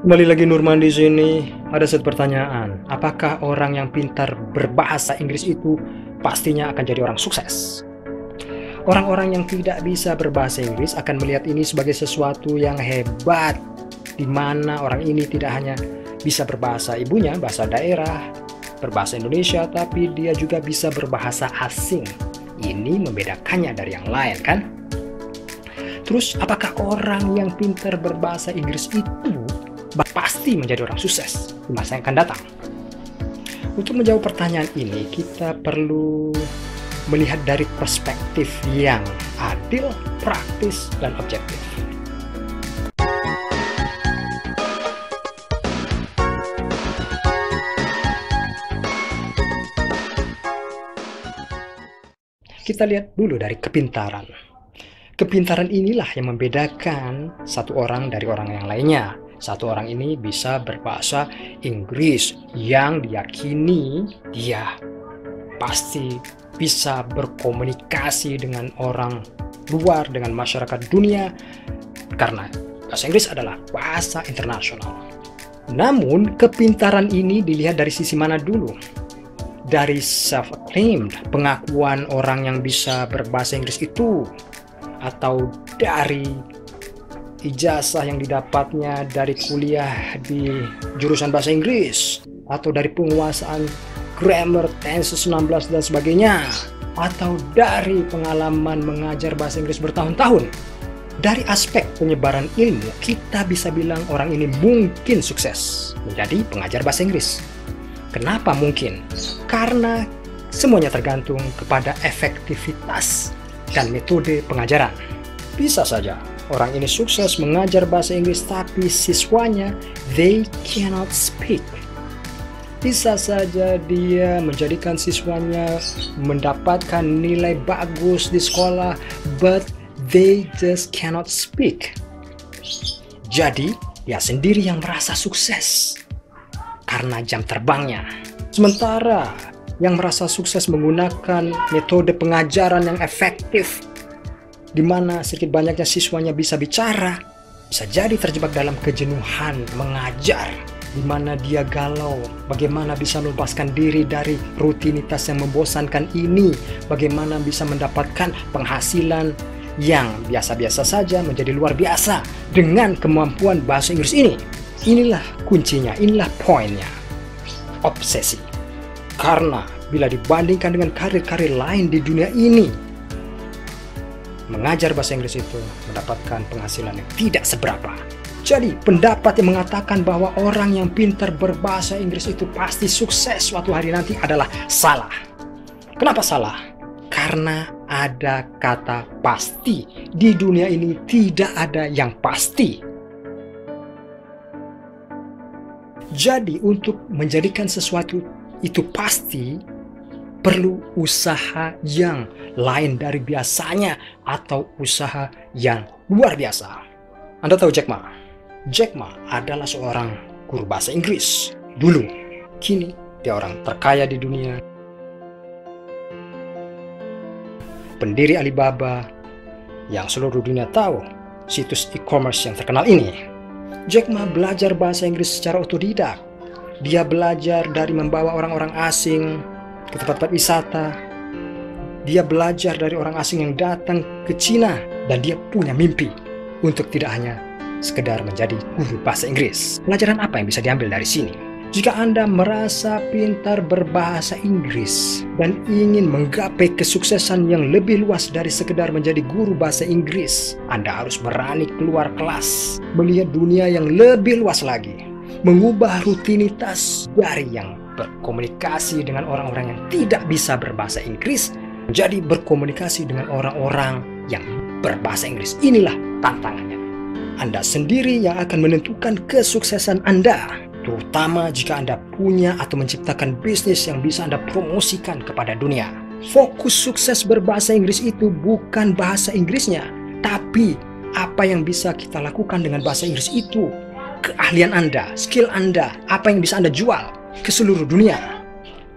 Kembali lagi Nurman di sini. Ada satu pertanyaan, apakah orang yang pintar berbahasa Inggris itu pastinya akan jadi orang sukses? Orang-orang yang tidak bisa berbahasa Inggris akan melihat ini sebagai sesuatu yang hebat, di mana orang ini tidak hanya bisa berbahasa ibunya, bahasa daerah, berbahasa Indonesia, tapi dia juga bisa berbahasa asing. Ini membedakannya dari yang lain, kan? Terus, apakah orang yang pintar berbahasa Inggris itu pasti menjadi orang sukses di masa yang akan datang? Untuk menjawab pertanyaan ini, kita perlu melihat dari perspektif yang adil, praktis, dan objektif. Kita lihat dulu dari kepintaran. Kepintaran inilah yang membedakan satu orang dari orang yang lainnya. Satu orang ini bisa berbahasa Inggris yang diyakini dia pasti bisa berkomunikasi dengan orang luar, dengan masyarakat dunia, karena bahasa Inggris adalah bahasa internasional. Namun kepintaran ini dilihat dari sisi mana dulu? Dari self-acclaimed, pengakuan orang yang bisa berbahasa Inggris itu, atau dari ijazah yang didapatnya dari kuliah di jurusan bahasa Inggris, atau dari penguasaan grammar, tenses, 16 dan sebagainya, atau dari pengalaman mengajar bahasa Inggris bertahun-tahun. Dari aspek penyebaran ilmu, kita bisa bilang orang ini mungkin sukses menjadi pengajar bahasa Inggris. Kenapa mungkin? Karena semuanya tergantung kepada efektivitas dan metode pengajaran. Bisa saja orang ini sukses mengajar bahasa Inggris, tapi siswanya they cannot speak. Bisa saja dia menjadikan siswanya mendapatkan nilai bagus di sekolah, but they just cannot speak. Jadi dia sendiri yang merasa sukses karena jam terbangnya. Sementara yang merasa sukses menggunakan metode pengajaran yang efektif, di mana sedikit banyaknya siswanya bisa bicara, bisa jadi terjebak dalam kejenuhan mengajar, di mana dia galau, bagaimana bisa melepaskan diri dari rutinitas yang membosankan ini, bagaimana bisa mendapatkan penghasilan yang biasa-biasa saja menjadi luar biasa dengan kemampuan bahasa Inggris ini. Inilah kuncinya, inilah poinnya, obsesi. Karena bila dibandingkan dengan karir-karir lain di dunia ini, mengajar bahasa Inggris itu mendapatkan penghasilan yang tidak seberapa. Jadi pendapat yang mengatakan bahwa orang yang pintar berbahasa Inggris itu pasti sukses suatu hari nanti adalah salah. Kenapa salah? Karena ada kata pasti. Di dunia ini tidak ada yang pasti. Jadi untuk menjadikan sesuatu itu pasti, perlu usaha yang lain dari biasanya atau usaha yang luar biasa. Anda tahu Jack Ma? Jack Ma adalah seorang guru bahasa Inggris dulu. Kini dia orang terkaya di dunia. Pendiri Alibaba yang seluruh dunia tahu, situs e-commerce yang terkenal ini. Jack Ma belajar bahasa Inggris secara otodidak. Dia belajar dari membawa orang-orang asing ke tempat-tempat wisata. Dia belajar dari orang asing yang datang ke Cina, dan dia punya mimpi untuk tidak hanya sekedar menjadi guru bahasa Inggris. Pelajaran apa yang bisa diambil dari sini? Jika Anda merasa pintar berbahasa Inggris dan ingin menggapai kesuksesan yang lebih luas dari sekedar menjadi guru bahasa Inggris, Anda harus berani keluar kelas, melihat dunia yang lebih luas lagi, mengubah rutinitas dari yang berkomunikasi dengan orang-orang yang tidak bisa berbahasa Inggris menjadi berkomunikasi dengan orang-orang yang berbahasa Inggris. Inilah tantangannya. Anda sendiri yang akan menentukan kesuksesan Anda, terutama jika Anda punya atau menciptakan bisnis yang bisa Anda promosikan kepada dunia. Fokus sukses berbahasa Inggris itu bukan bahasa Inggrisnya, tapi apa yang bisa kita lakukan dengan bahasa Inggris itu, keahlian Anda, skill Anda, apa yang bisa Anda jual ke seluruh dunia.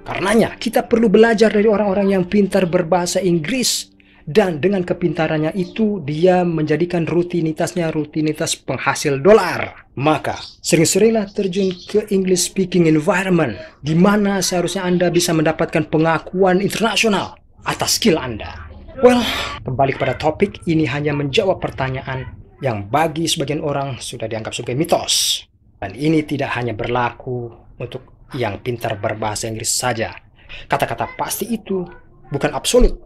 Karenanya kita perlu belajar dari orang-orang yang pintar berbahasa Inggris Dan dengan kepintarannya itu, dia menjadikan rutinitasnya rutinitas penghasil dolar. Maka, sering-seringlah terjun ke English speaking environment, di mana seharusnya Anda bisa mendapatkan pengakuan internasional atas skill Anda. Well, kembali kepada topik, ini hanya menjawab pertanyaan yang bagi sebagian orang sudah dianggap sebagai mitos. Dan ini tidak hanya berlaku untuk yang pintar berbahasa Inggris saja. Kata-kata pasti itu bukan absolut.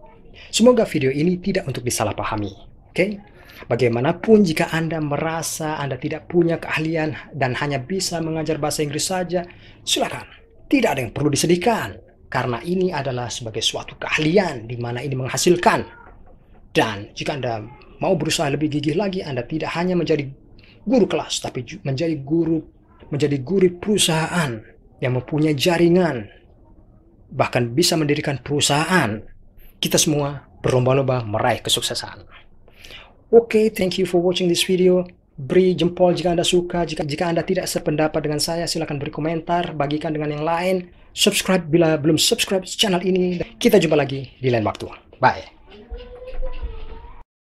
Semoga video ini tidak untuk disalahpahami. Oke? Bagaimanapun jika Anda merasa Anda tidak punya keahlian dan hanya bisa mengajar bahasa Inggris saja, silakan. Tidak ada yang perlu disedihkan. Karena ini adalah sebagai suatu keahlian di mana ini menghasilkan. Dan jika Anda mau berusaha lebih gigih lagi, Anda tidak hanya menjadi guru kelas, tapi menjadi guru perusahaan yang mempunyai jaringan, bahkan bisa mendirikan perusahaan. Kita semua berlomba-lomba meraih kesuksesan. Oke, thank you for watching this video. Beri jempol jika Anda suka. Jika Anda tidak sependapat dengan saya, silakan beri komentar, bagikan dengan yang lain. Subscribe bila belum subscribe channel ini. Kita jumpa lagi di lain waktu. Bye.